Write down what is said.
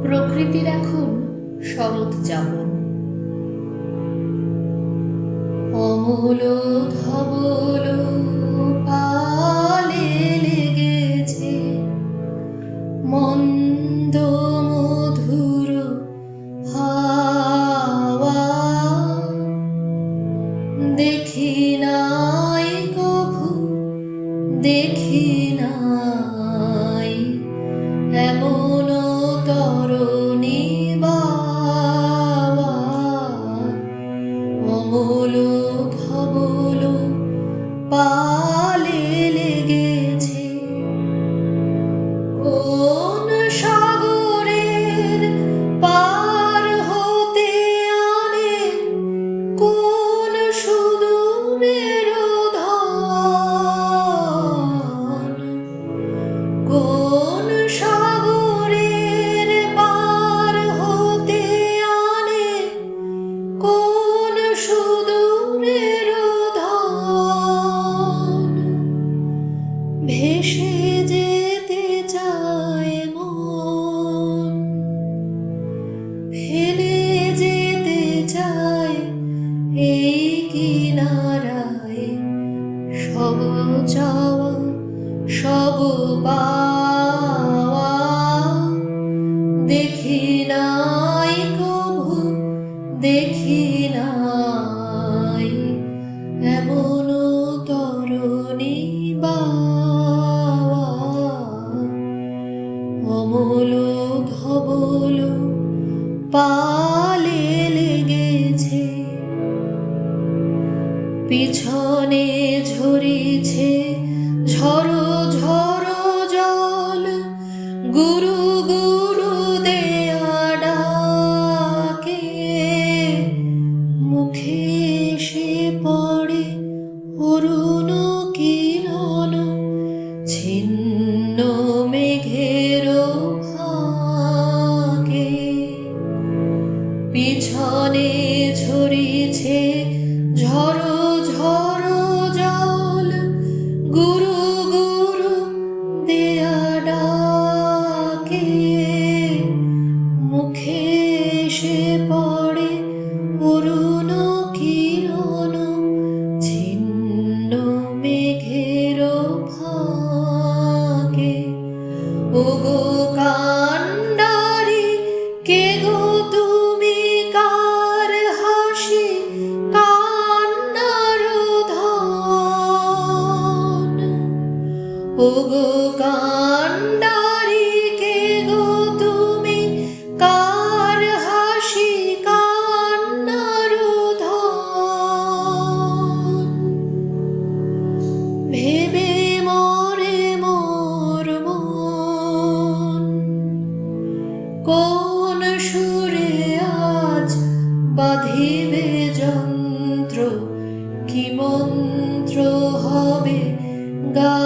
প্রকৃতির এখন শরৎ যাপন। অমল ধবল পালে লেগেছে মন্দ মধুর হাওয়া। দেখি নাই কভু, দেখি নাই এমন তরণী বাওয়া। অমল ধবল পালে লেগেছে কোন সাগরের পার হতে আনে কোন সুদূরের ধন। কোন সাগরের পার হতে আনে কোন সুদূরের ধন। ভেসে যেতে চায় মন, ফেলে যেতে চায় এই কিনারায় সব চাওয়া সব পাওয়া। দেখি নাই কভু, দেখি নাই এমন তরণী বাওয়া। অমল ধবল পালে লেগেছে পিছনে ঝরিছে ঝড়ো ঝড়ো জল। গুরু গুরু দেয়া ডাকে মুখে এসে পড়ে অরুণ কিরণ ছিন্ন মেঘের ফাঁকে। পিছনে ঝরিছে ঝড়ো ঝড়ো জল। গুরু গুরু দেয়া ডাকে মুখে এসে পড়ে অরুণ কিরণ ছিন্ন মেঘের ফাঁকে। ওগো কান্ডারি কে গো তুমি কার হাসি কান্নার ধন। ওগো কান্ডারি কে গো তুমি কার হাসি কান্নার ধন। ভেবে মরে মোর মন কোন সুরে আজ বাঁধিবে যন্ত্র কি মন্ত্র হবে গা